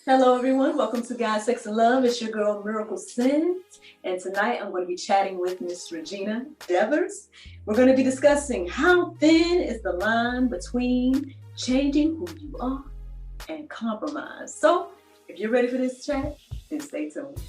Hello, everyone. Welcome to God, Sex, and Love. It's your girl, Miracle Sin. And tonight I'm going to be chatting with Miss Regina Devers. We're going to be discussing how thin is the line between changing who you are and compromise. So, if you're ready for this chat, then stay tuned.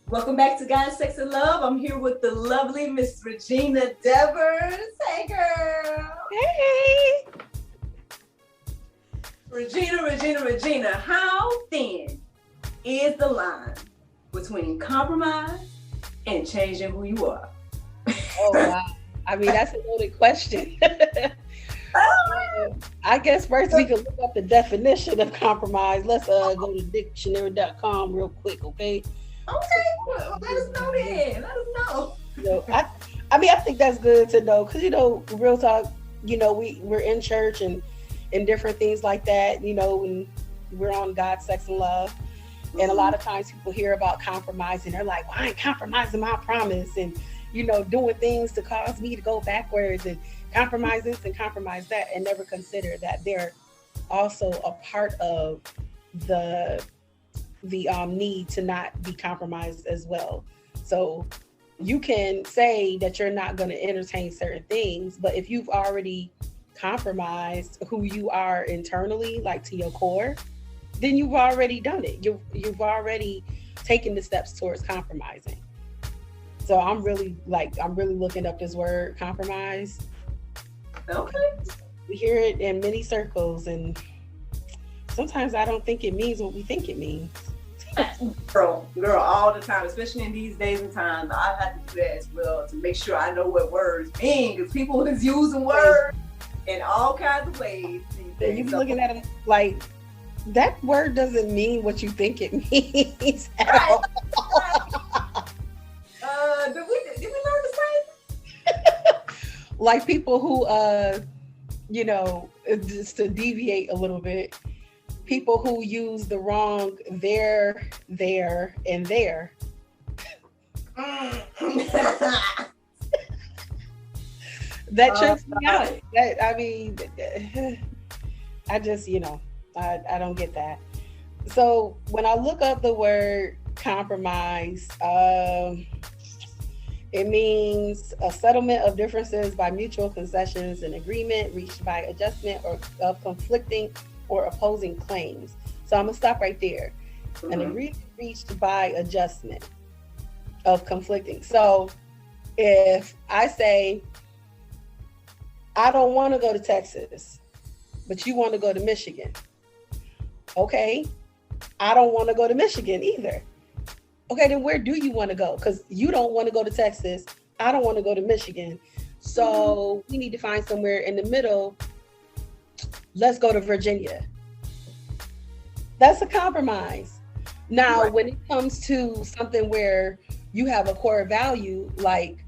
Welcome back to God, Sex, and Love. I'm here with the lovely Miss Regina Devers. Hey, girl. Hey. Regina, how thin is the line between compromise and changing who you are? Oh, wow. I mean, that's a loaded question. I guess first we can look up the definition of compromise. Let's go to dictionary.com real quick, okay? Okay, well, let us know then. Let us know. I think that's good to know because, real talk, we're in church and different things like that, when we're on God, Sex, and Love. Mm-hmm. And a lot of times people hear about compromise and they're like, well, I ain't compromising my promise and, doing things to cause me to go backwards and compromise this and compromise that and never consider that they're also a part of the need to not be compromised as well. So you can say that you're not going to entertain certain things, but if you've already compromised who you are internally, like to your core, then you've already done it. You've already taken the steps towards compromising. So I'm really looking up this word compromise. Okay. We hear it in many circles and sometimes I don't think it means what we think it means. Girl, all the time, especially in these days and times, I have to do that as well to make sure I know what words mean because people is using words in all kinds of ways. And you be looking at them like, that word doesn't mean what you think it means at all. Did we learn the same? Like people who, just to deviate a little bit, people who use the wrong there, and there. That trips me out. I just, I don't get that. So when I look up the word compromise, it means a settlement of differences by mutual concessions, an agreement reached by adjustment or of conflicting or opposing claims. So I'm gonna stop right there. Mm-hmm. An agreement reached by adjustment of conflicting. So if I say, I don't want to go to Texas, but you want to go to Michigan. Okay, I don't want to go to Michigan either. Okay, then where do you want to go? Because you don't want to go to Texas. I don't want to go to Michigan. So we need to find somewhere in the middle. Let's go to Virginia. That's a compromise. Now, right. When it comes to something where you have a core value, like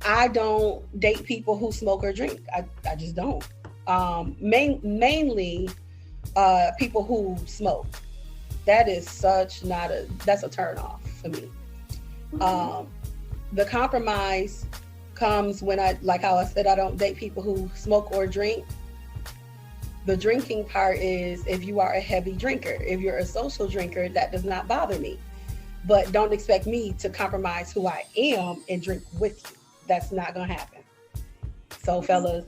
I don't date people who smoke or drink. I just don't. Mainly people who smoke. That is that's a turn off for me. Mm-hmm. The compromise comes when like how I said, I don't date people who smoke or drink. The drinking part is if you are a heavy drinker. If you're a social drinker, that does not bother me. But don't expect me to compromise who I am and drink with you. That's not going to happen. So fellas,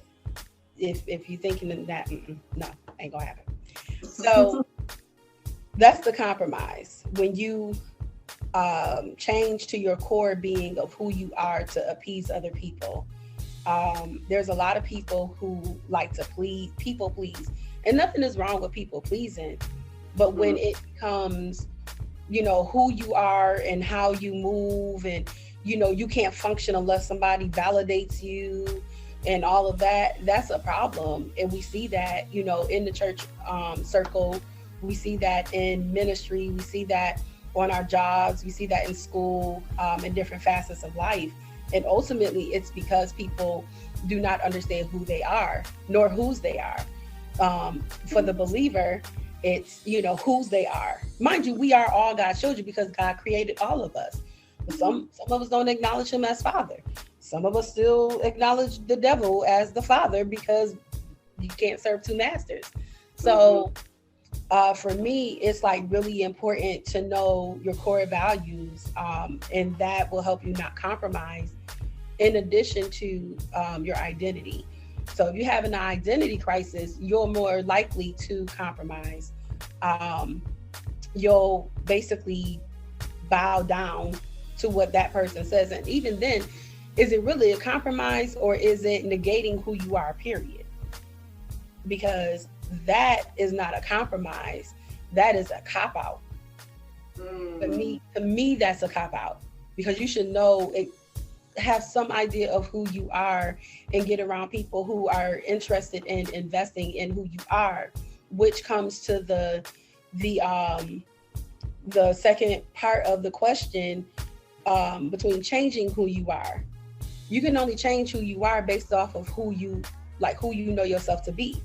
if you're thinking that, no, ain't going to happen. So that's the compromise. When you change to your core being of who you are to appease other people. There's a lot of people who like to people please. And nothing is wrong with people pleasing. But when it becomes, who you are and how you move and, you can't function unless somebody validates you and all of that, that's a problem. And we see that, in the church circle. We see that in ministry. We see that on our jobs. We see that in school, in different facets of life. And ultimately, it's because people do not understand who they are, nor whose they are. For the believer, it's, whose they are. Mind you, we are all God's children because God created all of us. But some of us don't acknowledge him as father. Some of us still acknowledge the devil as the father because you can't serve two masters. So for me, it's like really important to know your core values, and that will help you not compromise in addition to your identity. So if you have an identity crisis, you're more likely to compromise. You'll basically bow down to what that person says. And even then, is it really a compromise or is it negating who you are, period? Because that is not a compromise. That is a cop-out. To me, that's a cop-out, because you should know it, have some idea of who you are and get around people who are interested in investing in who you are, which comes to the second part of the question, between changing who you are. You can only change who you are based off of who you know yourself to be.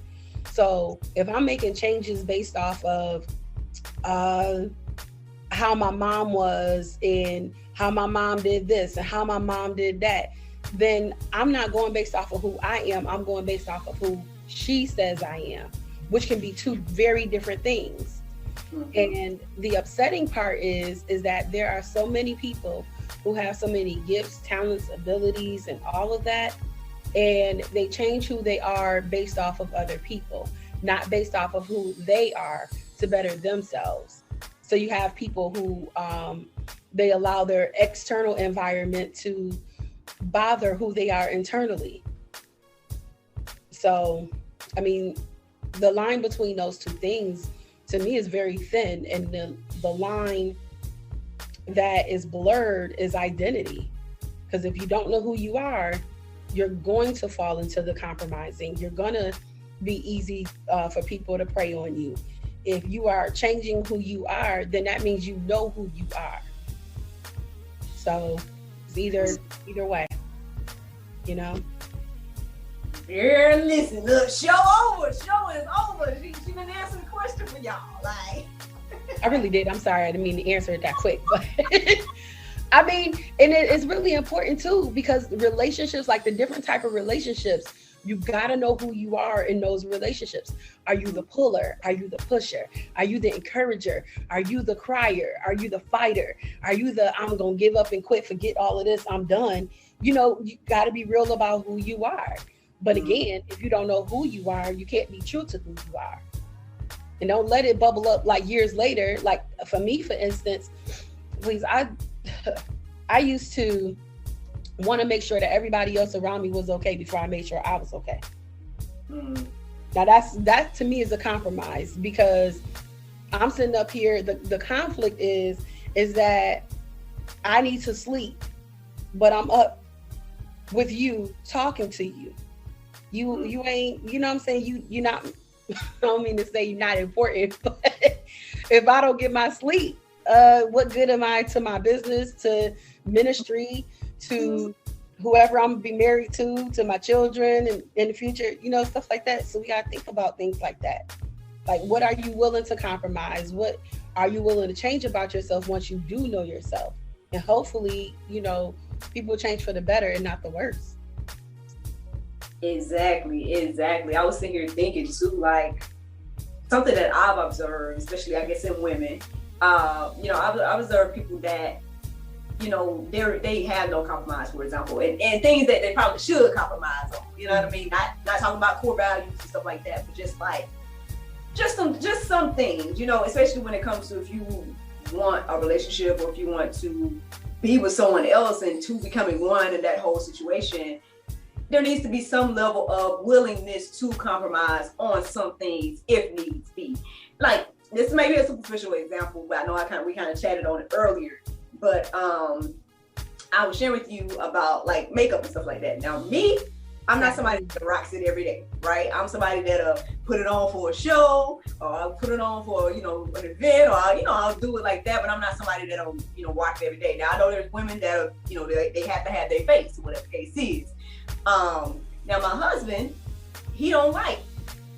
So if I'm making changes based off of how my mom was and how my mom did this and how my mom did that, then I'm not going based off of who I am. I'm going based off of who she says I am, which can be two very different things. And the upsetting part is that there are so many people who have so many gifts, talents, abilities, and all of that, and they change who they are based off of other people, not based off of who they are to better themselves. So you have people who they allow their external environment to bother who they are internally. So, I mean, the line between those two things to me is very thin, and the line that is blurred is identity. Because if you don't know who you are, you're going to fall into the compromising. You're going to be easy for people to prey on you. If you are changing who you are, then that means you know who you are. So it's either way, you know? Girl, listen, look, show is over. She didn't answer the question for y'all. Like, I really did. I'm sorry, I didn't mean to answer it that quick, but I mean, and it's really important too, because relationships, like the different type of relationships, you gotta know who you are in those relationships. Are you the puller? Are you the pusher? Are you the encourager? Are you the crier? Are you the fighter? Are you the, I'm gonna give up and quit, forget all of this, I'm done? You know, you gotta be real about who you are. But again, if you don't know who you are, you can't be true to who you are. And don't let it bubble up like years later. Like for me, for instance, please, I used to want to make sure that everybody else around me was okay before I made sure I was okay. Now that to me is a compromise, because I'm sitting up here, the conflict is that I need to sleep, but I'm up with you, talking to you. You ain't, you know what I'm saying? You're not, I don't mean to say you're not important, but if I don't get my sleep, what good am I to my business, to ministry, to whoever I'm gonna be married to my children, and in the future, you know, stuff like that. So we gotta think about things like that. Like, what are you willing to compromise? What are you willing to change about yourself once you do know yourself? And hopefully, you know, people change for the better and not the worse. Exactly. I was sitting here thinking too, like, something that I've observed, especially I guess in women, you know, I've observed people that, you know, they have no compromise, for example, and things that they probably should compromise on. You know what I mean? Not talking about core values and stuff like that, but just like just some things, you know, especially when it comes to if you want a relationship or if you want to be with someone else and two becoming one in that whole situation. There needs to be some level of willingness to compromise on some things if needs be. Like, this may be a superficial example, but I know we kind of chatted on it earlier. But I was sharing with you about like makeup and stuff like that. Now me, I'm not somebody that rocks it every day, right? I'm somebody that'll put it on for a show, or I'll put it on for, you know, an event, or, I'll do it like that, but I'm not somebody that'll, rock it every day. Now, I know there's women that, they have to have their face, whatever the case is. Now, my husband, he don't like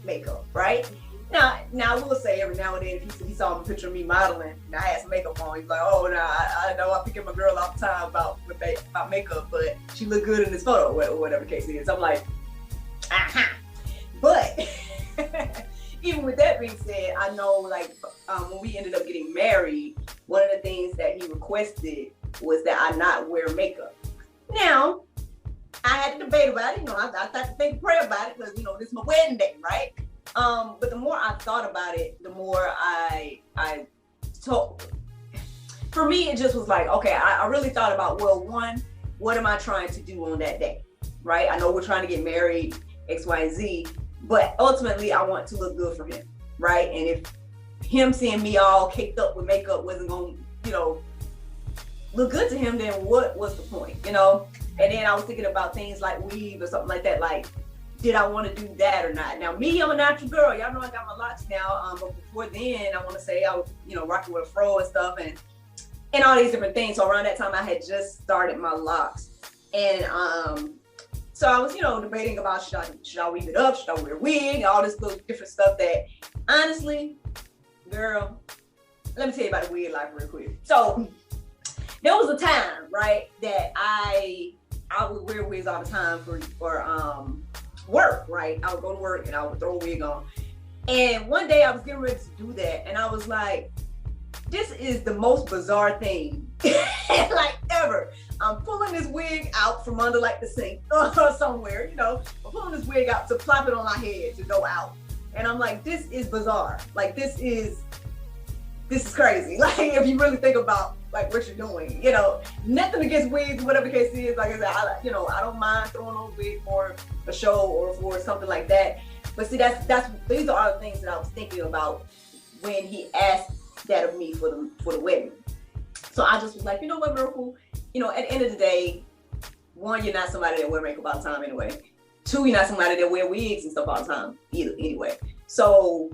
makeup, right? Now I will say every now and then, if he saw a picture of me modeling and I had some makeup on, he's like, oh, no, I know I pick at my girl all the time about makeup, but she looked good in this photo, or whatever the case is. I'm like, aha. But even with that being said, I know, like, when we ended up getting married, one of the things that he requested was that I not wear makeup. Now, I had to debate about it. I had to think and pray about it because, this is my wedding day, right? But the more I thought about it, the more I told. For me, it just was like, okay, I really thought about, well, one, what am I trying to do on that day, right? I know we're trying to get married, X, Y, and Z, but ultimately I want to look good for him, right? And if him seeing me all caked up with makeup wasn't going to, look good to him, then what was the point, And then I was thinking about things like weave or something like that, like, did I want to do that or not? Now, me, I'm a natural girl. Y'all know I got my locks now. But before then, I want to say I was, rocking with a fro and stuff and all these different things. So around that time, I had just started my locks. And so I was, debating about should I weave it up? Should I wear a wig? All this little different stuff that, honestly, girl, let me tell you about the wig life real quick. So there was a time, right, that I would wear wigs all the time for work, right? I would go to work and I would throw a wig on. And one day I was getting ready to do that and I was like, this is the most bizarre thing like ever. I'm pulling this wig out from under like the sink or somewhere, I'm pulling this wig out to plop it on my head to go out. And I'm like, this is bizarre. Like this is crazy. Like if you really think about like what you're doing, nothing against wigs, whatever the case is. Like I said, I don't mind throwing on a wig for a show or for something like that. But see, these are the things that I was thinking about when he asked that of me for the wedding. So I just was like, you know what, Miracle? At the end of the day, one, you're not somebody that wear makeup all the time anyway. Two, you're not somebody that wear wigs and stuff all the time either anyway. So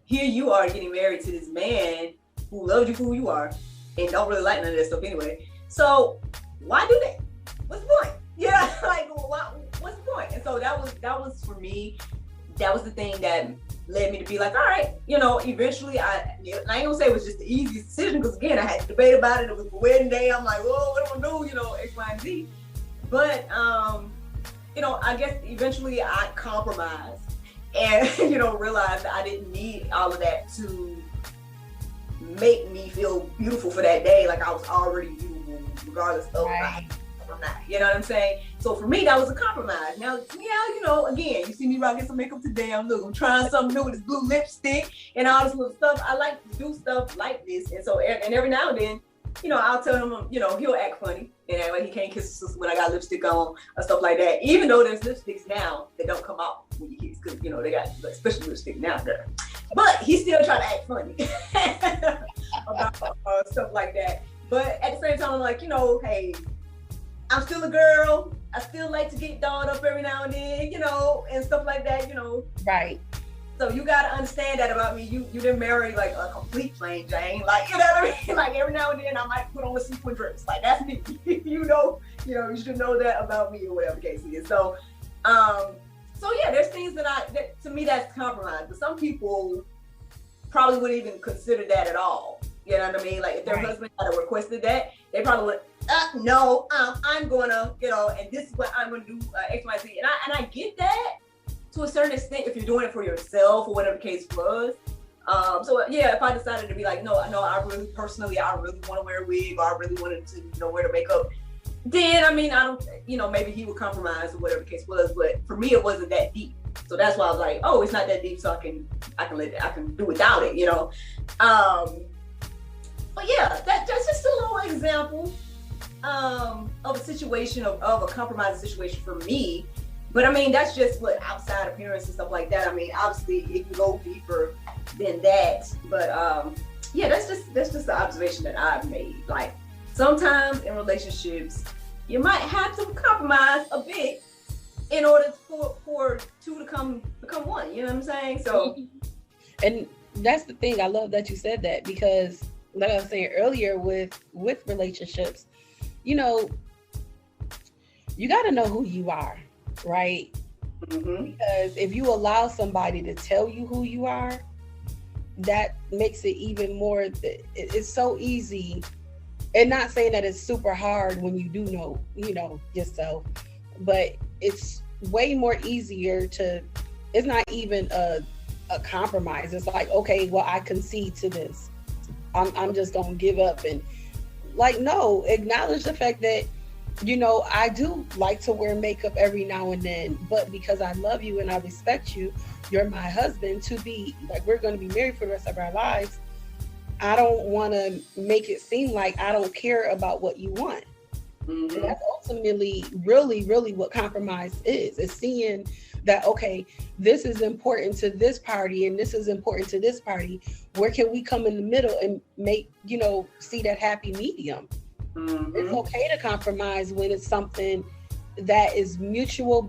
here you are getting married to this man who loves you for who you are and don't really like none of that stuff anyway. So why do that? What's the point? Yeah, like what's the point? And so that was for me, that was the thing that led me to be like, all right, eventually I ain't gonna say it was just the easiest decision because again, I had to debate about it. It was the wedding day. I'm like, whoa, what am I gonna do? X, Y, and Z. But I guess eventually I compromised and realized that I didn't need all of that to make me feel beautiful for that day. Like I was already beautiful regardless of right. or not. You know what I'm saying? So for me, that was a compromise. Now, again, you see me rocking some makeup today. I'm trying something new with this blue lipstick and all this little stuff. I like to do stuff like this. And so, and every now and then, I'll tell him, he'll act funny. And that way he can't kiss his sister when I got lipstick on or stuff like that. Even though there's lipsticks now that don't come out when you kiss, because, they got special lipstick now there. But he still try to act funny about stuff like that. But at the same time, I'm like, hey, I'm still a girl. I still like to get dolled up every now and then, and stuff like that, Right. So you gotta understand that about me. You didn't marry like a complete plain Jane. Like, you know what I mean? Like every now and then I might put on a sequin dress. Like that's me. You should know that about me or whatever the case is. So yeah, there's things that to me that's compromise. But some people probably wouldn't even consider that at all. You know what I mean? Like if their husband had requested that, they probably would, no, I'm gonna, and this is what I'm gonna do, X, Y, Z. And I get that to a certain extent if you're doing it for yourself or whatever the case was. So yeah, if I decided to be like, no, I really want to wear a wig or I really wanted to, wear the makeup, then I don't, maybe he would compromise or whatever the case was. But for me, it wasn't that deep. So that's why I was like, oh, it's not that deep, so I can do without it, But yeah, that's just a little example of a situation of a compromising situation for me. But that's just what outside appearance and stuff like that. Obviously it can go deeper than that. But yeah, that's just the observation that I've made. Like sometimes in relationships, you might have to compromise a bit in order for two to become one. You know what I'm saying? So, and that's the thing. I love that you said that, because like I was saying earlier with relationships, you know, you got to know who you are, right? Because if you allow somebody to tell you who you are, that makes it even more, it's so easy. And not saying that it's super hard when you do know, you know, yourself, but it's way more easier to, it's not even a compromise. It's like, okay, well, I concede to this. I'm just gonna give up. And like, no, acknowledge the fact that, you know, I do like to wear makeup every now and then, but because I love you and I respect you, you're my husband, to be like, we're going to be married for the rest of our lives. I don't want to make it seem like I don't care about what you want. And that's ultimately really, really what compromise is seeing that, okay, this is important to this party and this is important to this party. Where can we come in the middle and make, you know, see that happy medium? It's okay to compromise when it's something that is mutually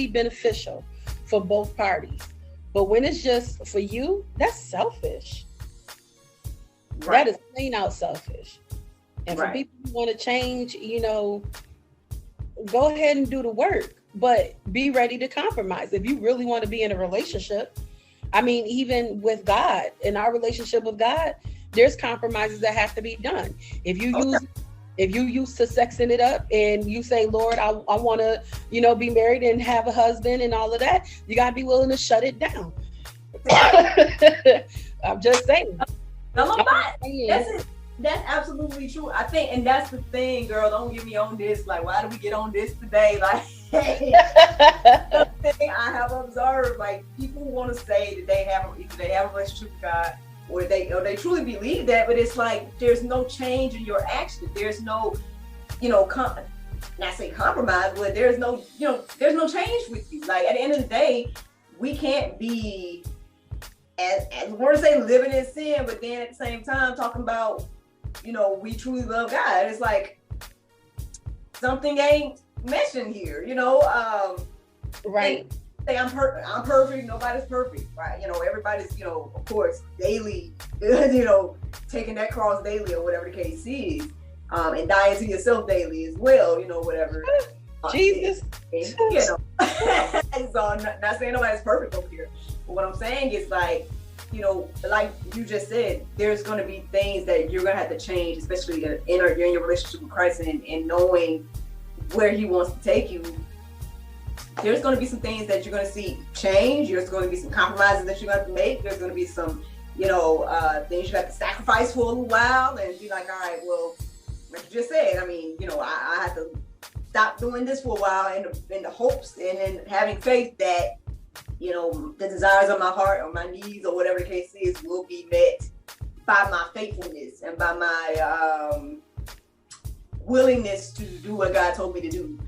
beneficial for both parties. But when it's just for you, that's selfish. Right. That is plain out selfish. And for people who want to change, you know, go ahead and do the work, but be ready to compromise. If you really want to be in a relationship, I mean, even with God, in our relationship with God, there's compromises that have to be done. If you used to sexing it up and you say, Lord, I want to, you know, be married and have a husband and all of that, you got to be willing to shut it down. I'm just saying. That's absolutely true. I think, and that's the thing, girl, don't get me on this. Like, why do we get on this today? Like, the thing I have observed, like, people want to say that they have a relationship with God, or they truly believe that, but it's like there's no change in your action. There's no, you know, not say compromise, but there's no change with you. Like, at the end of the day, we can't be, as we want to say, living in sin, but then at the same time talking about, you know, we truly love God. It's like something ain't mentioned here, you know. Right. Say I'm perfect. Nobody's perfect, right? You know, everybody's, you know, of course, daily, you know, taking that cross daily or whatever the case is, and dying to yourself daily as well, you know, whatever. Jesus. You know, so I'm not saying nobody's perfect over here, but what I'm saying is, like, you know, like you just said, there's going to be things that you're going to have to change, especially in your relationship with Christ and knowing where He wants to take you. There's going to be some things that you're going to see change. There's going to be some compromises that you're going to have to make. There's going to be some, you know, things you have to sacrifice for a little while and be like, all right, well, like you just said, I mean, you know, I have to stop doing this for a while in the hopes and in having faith that, you know, the desires of my heart or my needs or whatever the case is will be met by my faithfulness and by my willingness to do what God told me to do.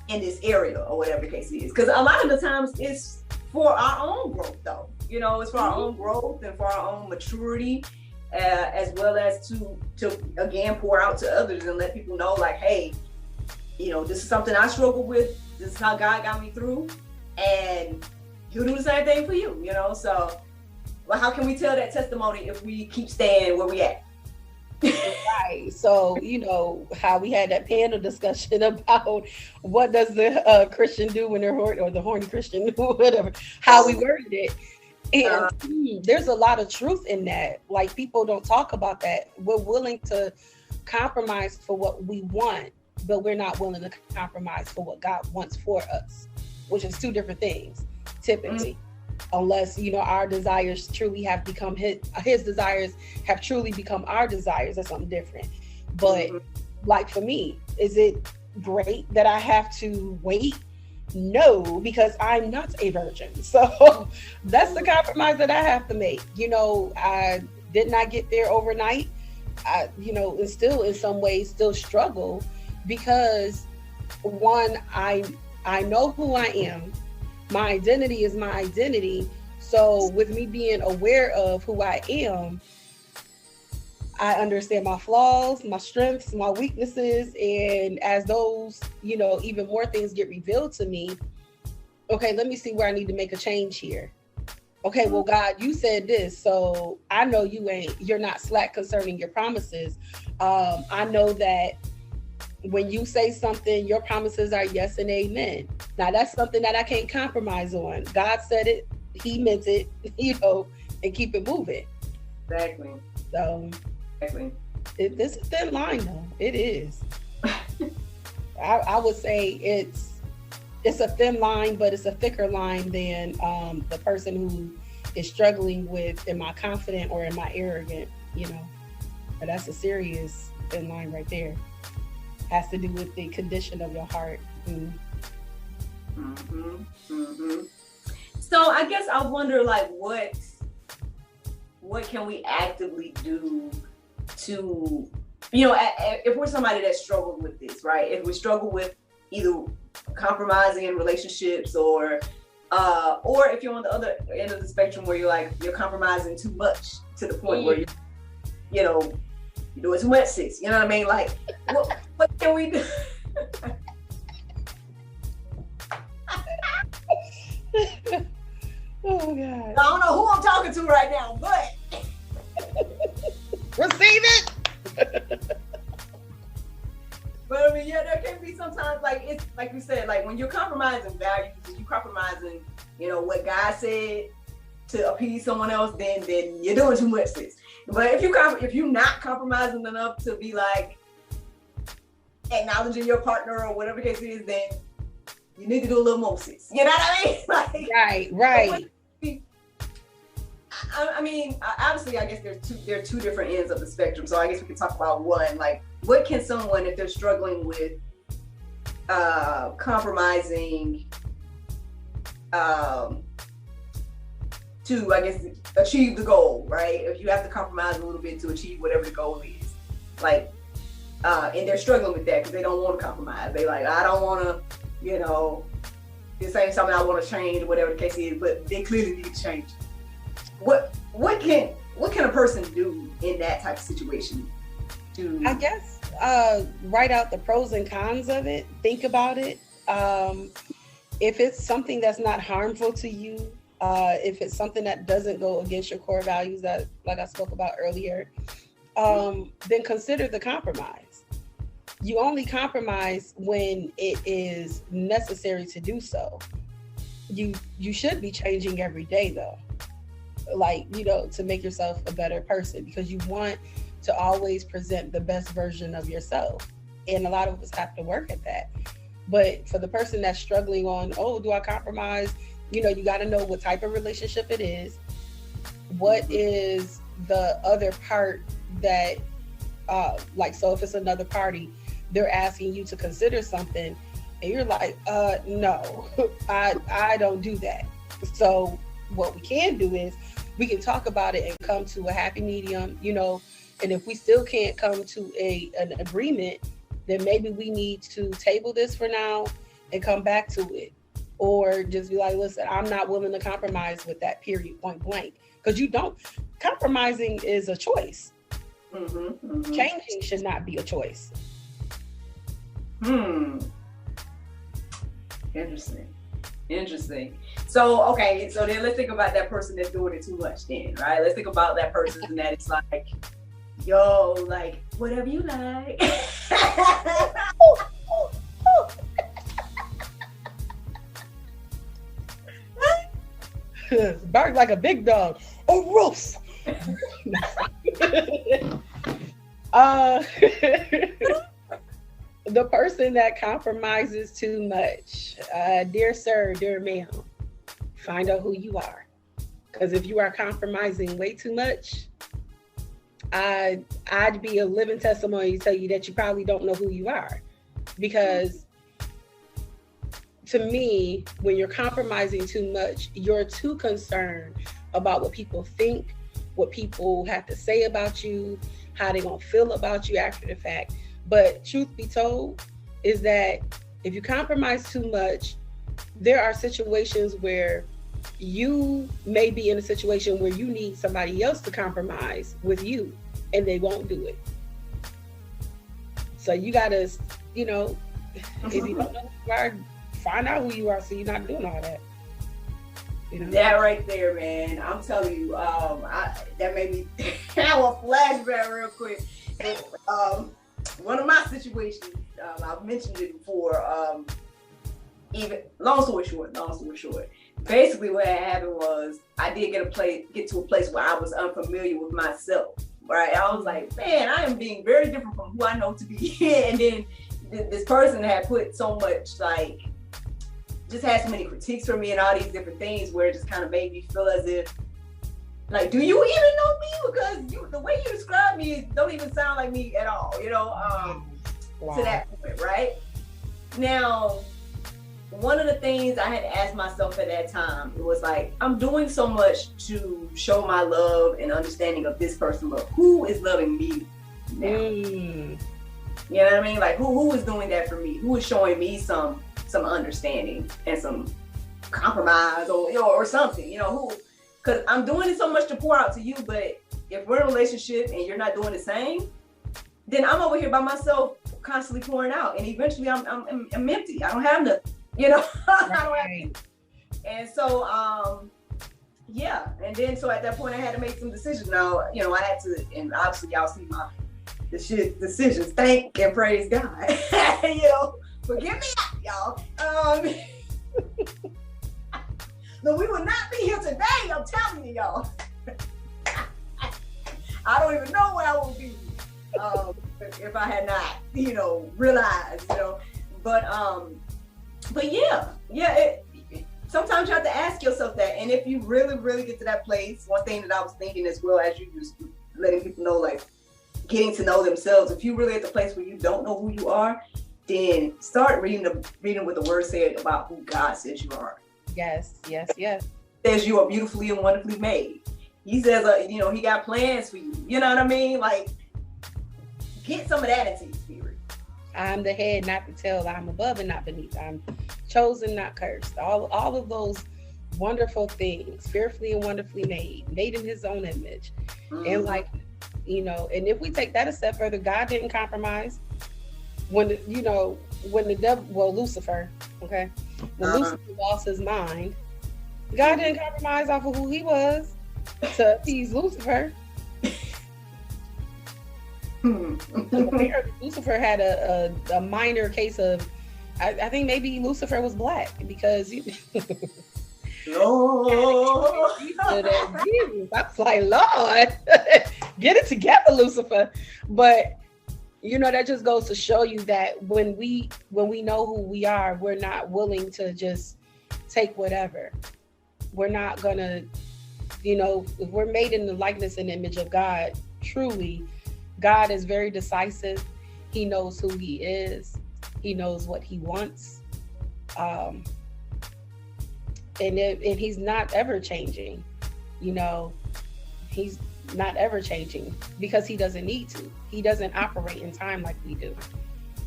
In this area or whatever the case is, because a lot of the times it's for our own growth, though. You know, it's for our own growth and for our own maturity, as well as to again pour out to others and let people know, like, hey, you know, this is something I struggle with. This is how God got me through, and He'll do the same thing for you. You know, so well, how can we tell that testimony if we keep staying where we at? Right. So, you know, how we had that panel discussion about what does the Christian do when they're horny, or the horny Christian, whatever, how we worded it. And there's a lot of truth in that. Like, people don't talk about that. We're willing to compromise for what we want, but we're not willing to compromise for what God wants for us, which is two different things, typically. Unless, you know, our desires truly have become his desires have truly become our desires. That's something different. But like, for me, is it great that I have to wait? No, because I'm not a virgin. So that's the compromise that I have to make. You know, I did not get there overnight. I, you know, and still in some ways still struggle, because one, I know who I am. My identity is my identity. So with me being aware of who I am, I understand my flaws, my strengths, my weaknesses. And as those, even more things get revealed to me, okay, let me see where I need to make a change here. Okay, well, God, you said this, so I know you're not slack concerning your promises. I know that when you say something, your promises are yes and amen. Now, that's something that I can't compromise on. God said it, he meant it, and keep it moving. Exactly. So, exactly. This is a thin line, though. It is. I would say it's a thin line, but it's a thicker line than the person who is struggling with, am I confident or am I arrogant? But that's a serious thin line right there. Has to do with the condition of your heart. So I guess I wonder, like, what can we actively do to, if we're somebody that struggled with this, right? If we struggle with either compromising in relationships or if you're on the other end of the spectrum where you're compromising too much to the point where you're doing too much, sis. You know what I mean? Like, what can we do? Oh God! I don't know who I'm talking to right now, but receive it. But I mean, there can be sometimes, like, it's like you said, like when you're compromising values and you're compromising, what God said to appease someone else, then you're doing too much, sis. But if you're not compromising enough to be like acknowledging your partner or whatever the case is, then you need to do a little more, sis. You know what I mean? Like, right. I mean, obviously, I guess there are two different ends of the spectrum. So I guess we can talk about one. Like, what can someone, if they're struggling with compromising to, I guess, achieve the goal, right? If you have to compromise a little bit to achieve whatever the goal is, like, and they're struggling with that because they don't want to compromise. They like, I don't want to, this ain't something I want to change or whatever the case is, but they clearly need to change. What can a person do in that type of situation? I guess write out the pros and cons of it. Think about it. If it's something that's not harmful to you, if it's something that doesn't go against your core values, that, like I spoke about earlier, then consider the compromise. You only compromise when it is necessary to do so. You should be changing every day, though. Like, to make yourself a better person, because you want to always present the best version of yourself. And a lot of us have to work at that. But for the person that's struggling on, do I compromise? You got to know what type of relationship it is. What is the other part that, so if it's another party, they're asking you to consider something and you're like, no, I don't do that. So what we can do is we can talk about it and come to a happy medium, and if we still can't come to an agreement, then maybe we need to table this for now and come back to it. Or just be like, listen, I'm not willing to compromise with that, period, point blank. Because compromising is a choice. Changing should not be a choice. Interesting. So, okay, so then let's think about that person that's doing it too much then, right? Let's think about that person that it's like, yo, like, whatever you like. Bark like a big dog. Oh, roof. The person that compromises too much, dear sir, dear ma'am, find out who you are. Because if you are compromising way too much, I'd be a living testimony to tell you that you probably don't know who you are. Because to me, when you're compromising too much, you're too concerned about what people think, what people have to say about you, how they're going to feel about you after the fact. But truth be told is that if you compromise too much, there are situations where you may be in a situation where you need somebody else to compromise with you. and they won't do it. So you gotta, you know, if you don't know who you are, find out who you are so you're not doing all that. You know? That right there, man. I'm telling you, that made me have a flashback real quick. One of my situations, I've mentioned it before. Even long story short, basically what had happened was I did get to a place where I was unfamiliar with myself. Right, I was like, man, I am being very different from who I know to be. And then this person had put so much, like, just had so many critiques for me and all these different things where it just kind of made me feel as if, like, do you even know me? Because the way you describe me don't even sound like me at all, you know, to that point, right? Now, one of the things I had asked myself at that time, it was like, I'm doing so much to show my love and understanding of this person, but who is loving me now? You know what I mean? Like, who is doing that for me? Who is showing me some understanding and some compromise or something, you know, who? Because I'm doing it so much to pour out to you, but if we're in a relationship and you're not doing the same, then I'm over here by myself constantly pouring out, and eventually I'm empty. I don't have nothing, you know. I don't have. And so yeah, and then so at that point I had to make some decisions. Now, you know, I had to, and obviously y'all see my decisions. Thank and praise God. You know, forgive me, y'all. No, we would not be here today. I'm telling you, y'all. I don't even know where I would be if I had not, you know, realized, you know. But yeah. Sometimes you have to ask yourself that. And if you really, really get to that place, one thing that I was thinking as well as you just letting people know, like, getting to know themselves. If you really at the place where you don't know who you are, then start reading what the word said about who God says you are. Yes. Says you are beautifully and wonderfully made. He says, you know, he got plans for you. You know what I mean? Like, get some of that into your spirit. I'm the head, not the tail. I'm above and not beneath. I'm chosen, not cursed. All of those wonderful things, fearfully and wonderfully made in his own image. And like, you know, and if we take that a step further, God didn't compromise. When the devil, well, Lucifer, okay, when Lucifer lost his mind, God didn't compromise off of who he was to appease Lucifer. Lucifer had a minor case of, I think maybe Lucifer was black because no. I was like, Lord, get it together, Lucifer. But you know, that just goes to show you that when we know who we are, we're not willing to just take whatever. We're not gonna, you know, if we're made in the likeness and image of God, truly, God is very decisive. He knows who he is. He knows what he wants. And he's not ever changing, you know, he's not ever changing because he doesn't need to. He doesn't operate in time like we do.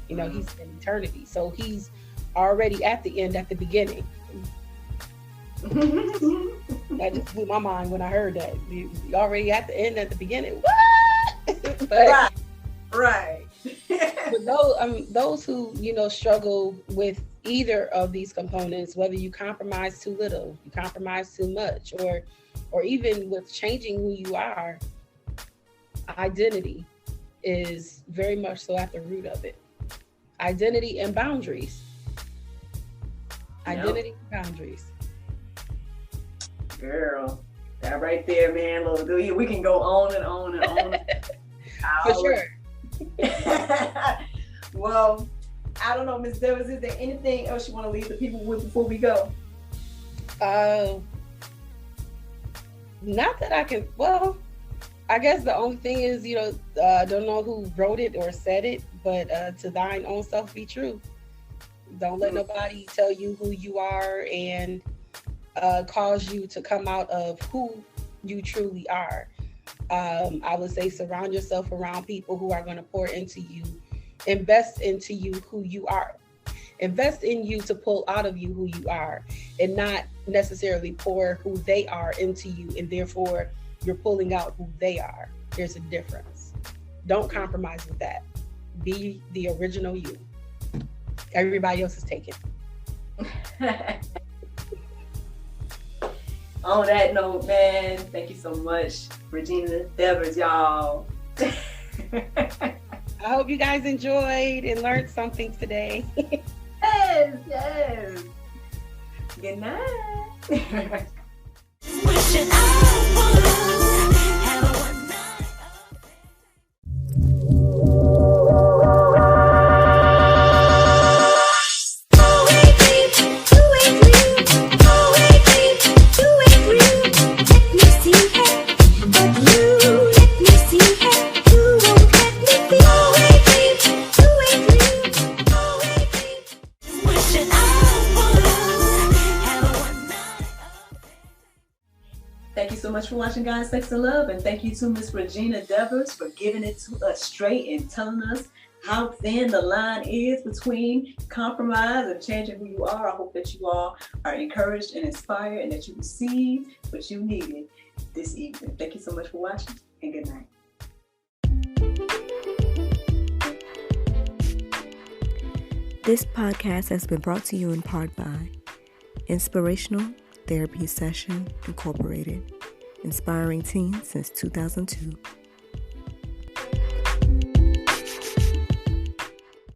You know, he's in eternity. So he's already at the end, at the beginning. That just blew my mind when I heard that. You already at the end, at the beginning. What? But, right. But those who, you know, struggle with either of these components, whether you compromise too little, you compromise too much, or even with changing who you are, identity is very much so at the root of it. Identity and boundaries. Identity and boundaries. Girl, that right there, man. We can go on and on and on. For sure. Well, I don't know, Ms. Devers, is there anything else you want to leave the people with before we go? Not that I can, well, I guess the only thing is, you know, I don't know who wrote it or said it, but to thine own self be true. Don't let nobody tell you who you are and cause you to come out of who you truly are. I would say surround yourself around people who are going to pour into you, invest into you who you are, invest in you to pull out of you who you are, and not necessarily pour who they are into you, and therefore you're pulling out who they are. There's a difference. Don't compromise with that. Be the original you. Everybody else is taken. On that note, man, thank you so much, Regina Devers, y'all. I hope you guys enjoyed and learned something today. Yes. Good night. Wishing I would have one night. Thank you so much for watching God, Sex, and Love. And thank you to Miss Regina Devers for giving it to us straight and telling us how thin the line is between compromise and changing who you are. I hope that you all are encouraged and inspired and that you received what you needed this evening. Thank you so much for watching, and good night. This podcast has been brought to you in part by Inspirational Therapy Session Incorporated, inspiring teens since 2002.